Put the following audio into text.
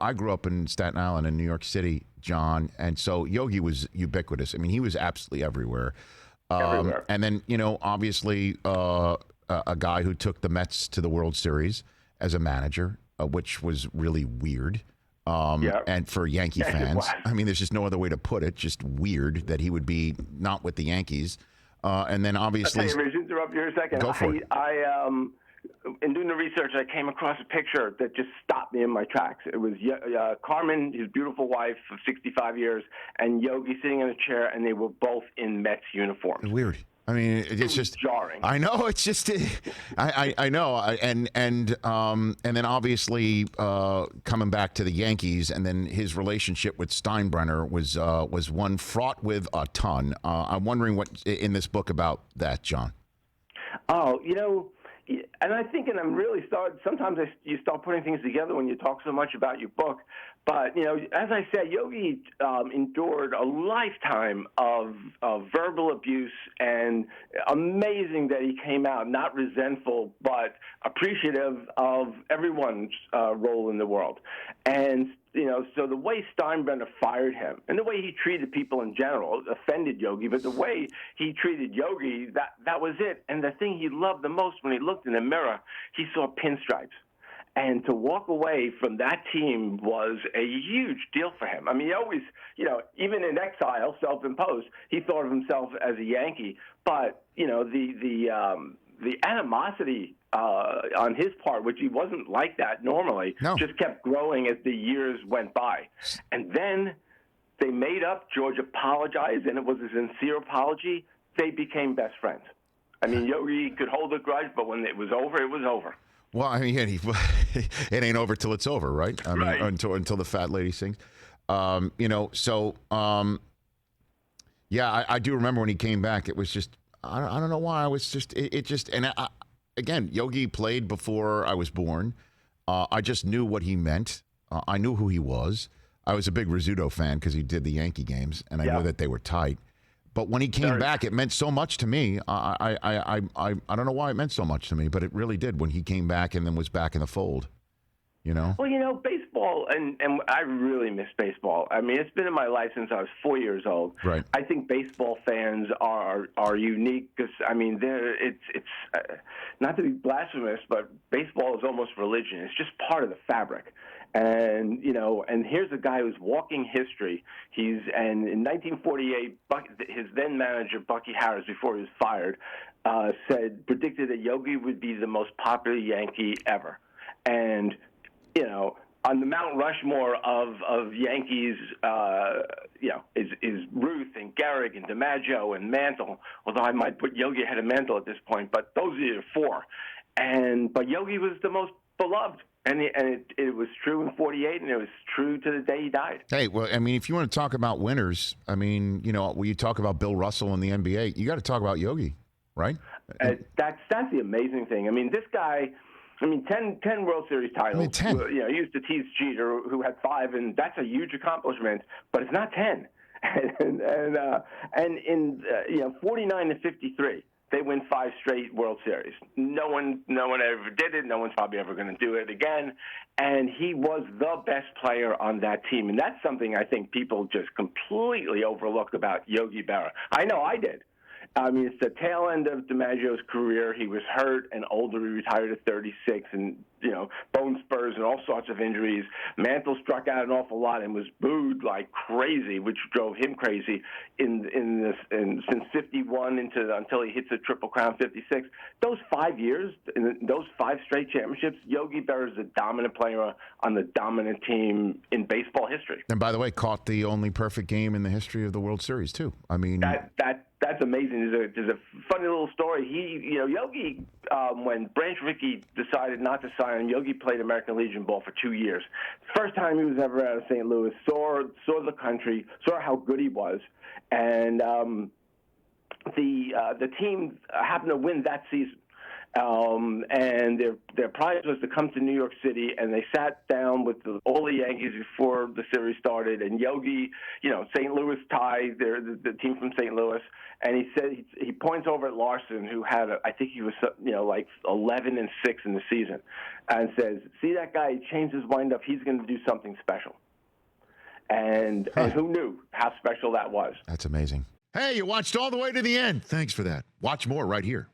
I grew up in Staten Island in New York City, John, and so Yogi was ubiquitous. I mean, he was absolutely everywhere. Everywhere. And then, obviously, a guy who took the Mets to the World Series as a manager, which was really weird. And for Yankee fans, I mean, there's just no other way to put it. Just weird that he would be not with the Yankees. And then obviously, I'll tell you, interrupt you a second. Go for it. In doing the research, I came across a picture that just stopped me in my tracks. It was Carmen, his beautiful wife of 65 years, and Yogi sitting in a chair, and they were both in Mets uniforms. Weird. I mean, it's just jarring. I know. It's just, I know. And then obviously coming back to the Yankees, and then his relationship with Steinbrenner was one fraught with a ton. I'm wondering what in this book about that, John. Oh, and I think, and I'm really sometimes you start putting things together when you talk so much about your book. But, as I said, Yogi endured a lifetime of verbal abuse, and amazing that he came out not resentful but appreciative of everyone's role in the world. And, so the way Steinbrenner fired him and the way he treated people in general offended Yogi, but the way he treated Yogi, that was it. And the thing he loved the most when he looked in the mirror, he saw pinstripes. And to walk away from that team was a huge deal for him. I mean, he always, even in exile, self-imposed, he thought of himself as a Yankee. But, the animosity on his part, which he wasn't like that normally, just kept growing as the years went by. And then they made up. George apologized, and it was a sincere apology. They became best friends. I mean, Yogi could hold a grudge, but when it was over, it was over. Well, I mean, it ain't over till it's over, right? I mean, Right. until the fat lady sings. I do remember when he came back. It was just, I don't know why. I was just, again, Yogi played before I was born. I just knew what he meant. I knew who he was. I was a big Rizzuto fan because he did the Yankee games, and I knew that they were tight. But when he came back, it meant so much to me. I don't know why it meant so much to me, but it really did when he came back and then was back in the fold. Well, baseball, and I really miss baseball. I mean, it's been in my life since I was 4 years old. Right. I think baseball fans are unique because, I mean, it's not to be blasphemous, but baseball is almost religion. It's just part of the fabric. And, and here's a guy who's walking history. And in 1948, his then manager, Bucky Harris, before he was fired, predicted that Yogi would be the most popular Yankee ever. And, on the Mount Rushmore of Yankees, is Ruth and Gehrig and DiMaggio and Mantle, although I might put Yogi ahead of Mantle at this point, but those are the four. But Yogi was the most beloved. And it was true in 48, and it was true to the day he died. Hey, well, I mean, if you want to talk about winners, I mean, when you talk about Bill Russell in the NBA, you got to talk about Yogi, right? That's the amazing thing. I mean, this guy, 10 World Series titles. I mean, 10. He used to tease Jeter, who had 5, and that's a huge accomplishment, but it's not 10. And in 49 to 53. They win 5 straight World Series. No one ever did it. No one's probably ever going to do it again. And he was the best player on that team. And that's something I think people just completely overlook about Yogi Berra. I know I did. I mean, it's the tail end of DiMaggio's career. He was hurt and older. He retired at 36 and, bone spurs and all sorts of injuries. Mantle struck out an awful lot and was booed like crazy, which drove him crazy since 51 until he hits the Triple Crown 56. Those 5 years, those 5 straight championships, Yogi Berra is the dominant player on the dominant team in baseball history. And by the way, caught the only perfect game in the history of the World Series, too. I mean, that's amazing. There's a funny little story. Yogi, when Branch Rickey decided not to sign him, Yogi played American Legion ball for 2 years. First time he was ever out of St. Louis, saw the country, saw how good he was, and the team happened to win that season. And their prize was to come to New York City, and they sat down with all the Yankees before the series started. And Yogi, St. Louis tied the team from St. Louis, and he said he points over at Larson, who had I think he was like 11-6 in the season, and says, "See that guy? He changed his mind up. He's going to do something special." And who knew how special that was? That's amazing. Hey, you watched all the way to the end. Thanks for that. Watch more right here.